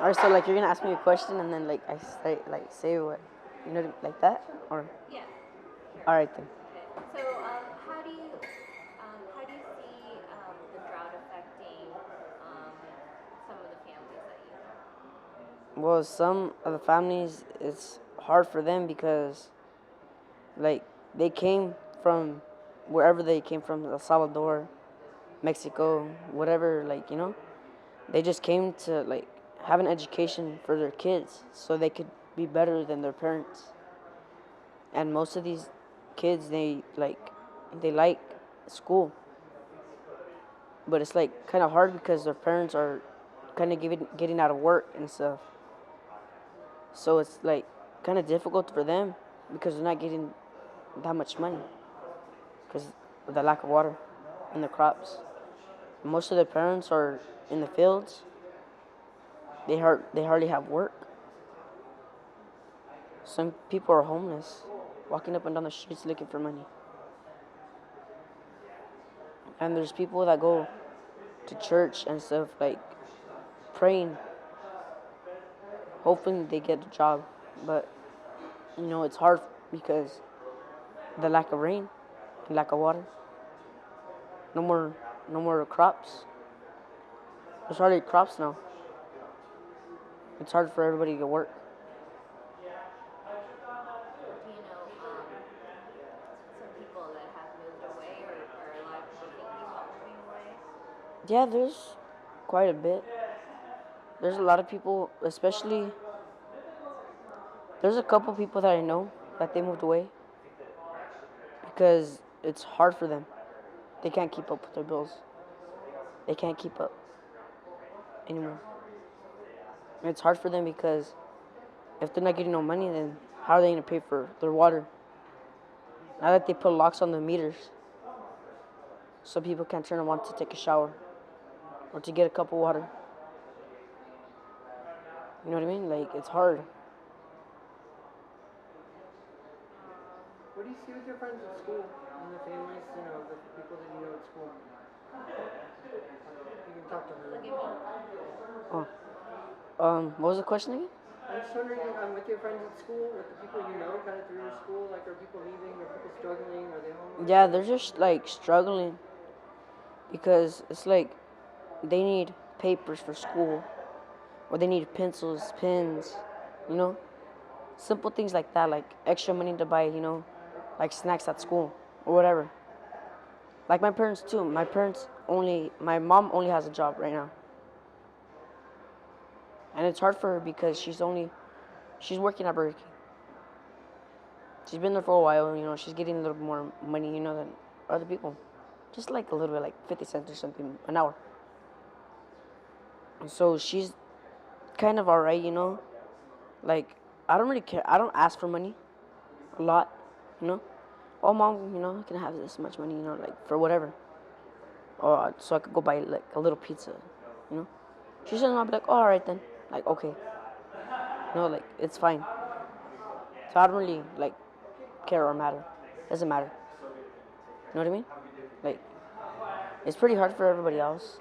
Alright, so like you're gonna ask me a question and then like I say what, like that or. Yeah. Sure. All right then. Okay. So, how do you see the drought affecting some of the families that you know? Well, some of the families it's hard for them because like they came from wherever they came from, El Salvador, Mexico, whatever, they just came to like have an education for their kids so they could be better than their parents. And most of these kids they like school, but it's like kind of hard because their parents are kind of getting out of work and stuff. So it's like kind of difficult for them because they're not getting that much money because of the lack of water in the crops. Most of their parents are in the fields. They hardly have work. Some people are homeless, walking up and down the streets looking for money. And there's people that go to church and stuff, like praying, hoping they get a job. But it's hard because the lack of rain and lack of water. No more crops. There's hardly crops now. It's hard for everybody to work. Do you know some people that have moved away, or a lot of people thinking about moving away? Yeah, there's quite a bit. There's a lot of people, especially there's a couple people that I know that they moved away because it's hard for them. They can't keep up with their bills. They can't keep up anymore. And it's hard for them because if they're not getting no money, then how are they going to pay for their water? Now that they put locks on the meters, so people can't turn them on to take a shower or to get a cup of water. You know what I mean? Like, it's hard. What do you see with your friends at school and the families, the people that you know at school? You can talk to her. Look at me. Oh. What was the question again? I'm just wondering, with your friends at school, with the people you know kind of through your school, like are people leaving, are people struggling, are they homeless? Yeah, they're just like struggling because it's like they need papers for school or they need pencils, pens, you know? Simple things like that, like extra money to buy, like snacks at school or whatever. Like my parents too. My mom only has a job right now. And it's hard for her because she's working at Burger King. She's been there for a while, she's getting a little bit more money, than other people. Just like a little bit, like 50 cents or something an hour. And so she's kind of alright, Like, I don't really care. I don't ask for money a lot, Oh, mom, I can have this much money, like for whatever. Or so I could go buy like a little pizza, you know. She says, I'll be like, oh, all right then. Like, okay. Like, it's fine. So I don't really, like, care or matter. Doesn't matter. You know what I mean? Like, it's pretty hard for everybody else.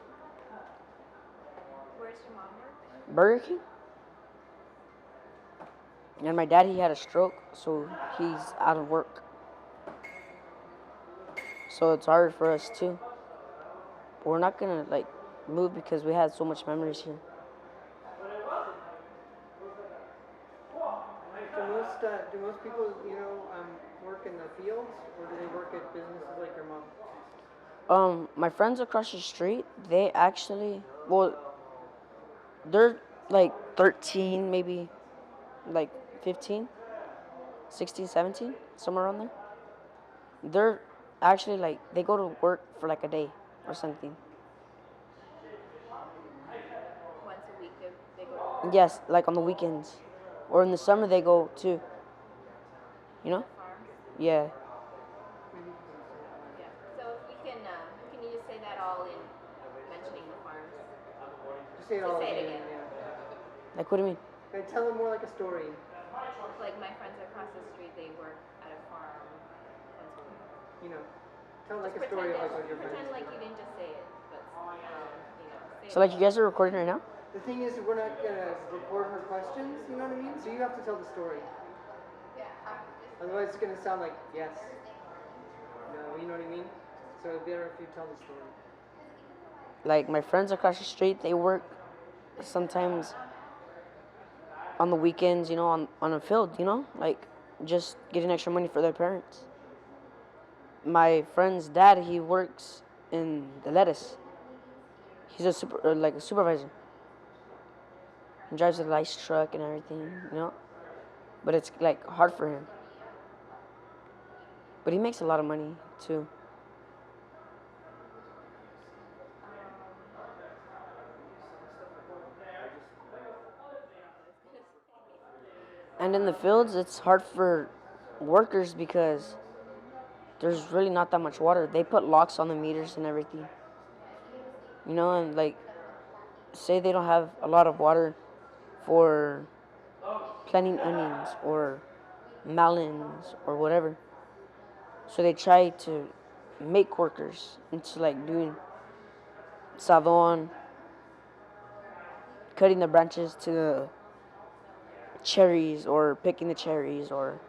Where's your mom work? Burger King. And my dad, he had a stroke, so he's out of work. So it's hard for us too. But we're not gonna like move because we had so much memories here. Do most people, work in the fields, or do they work at businesses like your mom? My friends across the street, they actually, well, they're like 13, maybe like 15, 16, 17, somewhere around there. They're actually like, they go to work for like a day or something. Once a week they go to work? Yes, like on the weekends. Or in the summer they go too. You know? Farms? Yeah. Yeah. So if we can you just say that all in mentioning the farms? Just say it all say it again. again. Yeah. Like, what do you mean? Okay, tell them more like a story. Like my friends across the street, they work at a farm once a week. Tell like a story like with your friends. Pretend like you didn't just say it, but say So, like, you guys are recording right now? the thing is, we're not gonna record her questions. You know what I mean? So you have to tell the story. Otherwise, it's gonna sound like yes, no. You know what I mean? So it's better if you tell the story. Like my friends across the street, they work sometimes on the weekends, on a field, like just getting extra money for their parents. My friend's dad, he works in the lettuce. He's like a supervisor. He drives a nice truck and everything. But it's like hard for him. But he makes a lot of money too. And in the fields, it's hard for workers because there's really not that much water. They put locks on the meters and everything. And like, say they don't have a lot of water for planting onions or melons or whatever. So they try to make workers into like doing savon, cutting the branches to the cherries or picking the cherries or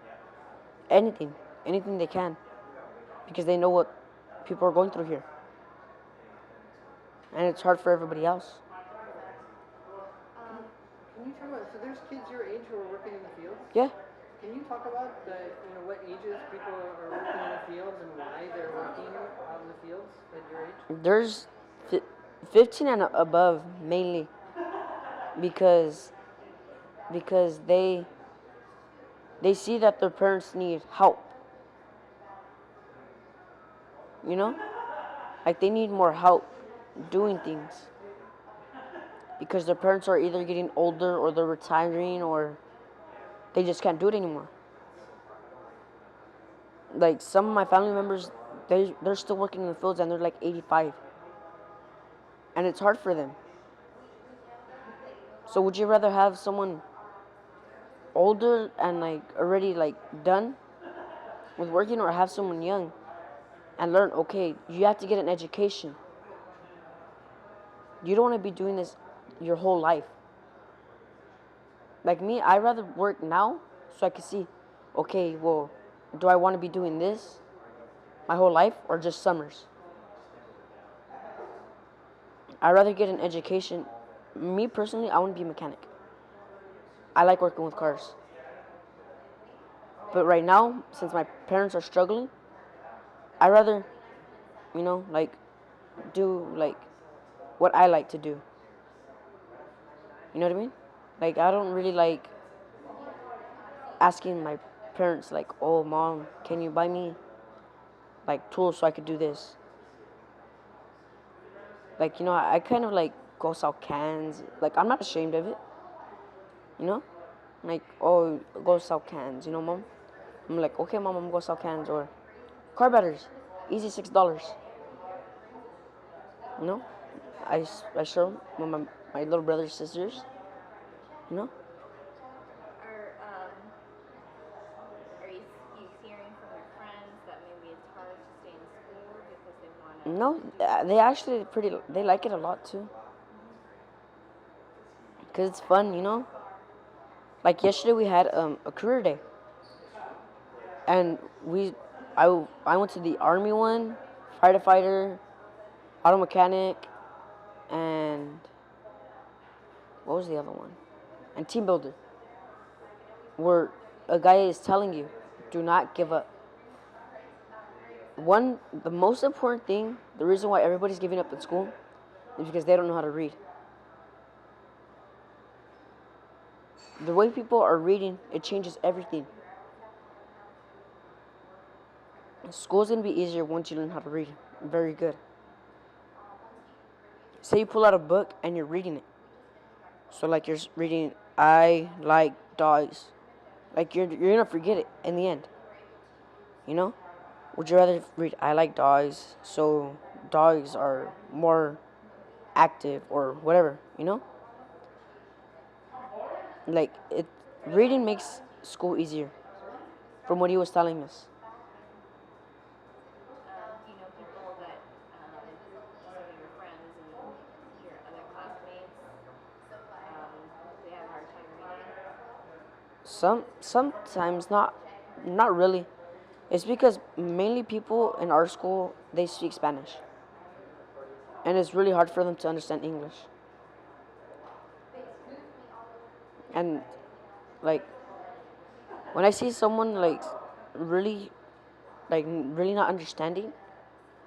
anything they can, because they know what people are going through here, and it's hard for everybody else. Can you talk about, so there's kids your age who are working in the fields? Yeah. Can you talk about what ages people are working in the fields and why they're working out in the fields at your age? There's 15 and above mainly because they see that their parents need help. Like they need more help doing things because their parents are either getting older or they're retiring or they just can't do it anymore. Like some of my family members, they're still working in the fields and they're like 85, and it's hard for them. So would you rather have someone older and like already like done with working, or have someone young and learn? Okay, you have to get an education. You don't want to be doing this your whole life. Like me, I rather work now so I can see, okay, well, do I want to be doing this my whole life or just summers? I'd rather get an education. Me personally, I want to be a mechanic. I like working with cars. But right now, since my parents are struggling, I'd rather, like, do, like, what I like to do. You know what I mean? Like, I don't really like asking my parents, like, oh, Mom, can you buy me, like, tools so I could do this? Like, I kind of, like, go sell cans. Like, I'm not ashamed of it. Like, oh, go sell cans, Mom? I'm like, okay, Mom, I'm gonna go sell cans. Or car batteries, easy $6. You know, I show my little brothers, sisters. You know. Are you hearing from your friends that maybe it's hard to stay in school because they want to? No, they actually they like it a lot too. Cause it's fun. Like yesterday we had a career day, and I went to the army one, firefighter, auto mechanic, and what was the other one? And team builder. Where a guy is telling you, do not give up. The most important thing, the reason why everybody's giving up in school is because they don't know how to read. The way people are reading, it changes everything. School's gonna be easier once you learn how to read. Very good. Say you pull out a book and you're reading it. So like you're reading, I like dogs. Like you're gonna forget it in the end. Would you rather read I like dogs, so dogs are more active or whatever? Like reading makes school easier, from what he was telling us. People that some of your friends and your other classmates Sometimes not really. It's because mainly people in our school they speak Spanish, and it's really hard for them to understand English. And like when I see someone really really not understanding,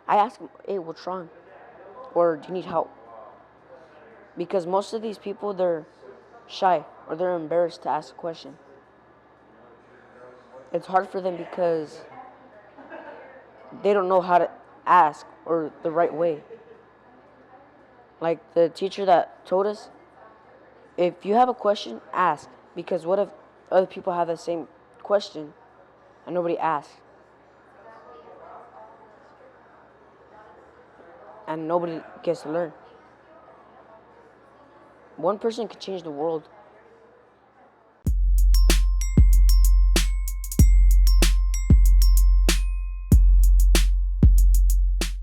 I ask them, "Hey, what's wrong? Or do you need help?" Because most of these people they're shy or they're embarrassed to ask a question. It's hard for them because they don't know how to ask or the right way. Like the teacher that told us, if you have a question, ask. Because what if other people have the same question and nobody asks? And nobody gets to learn. One person could change the world.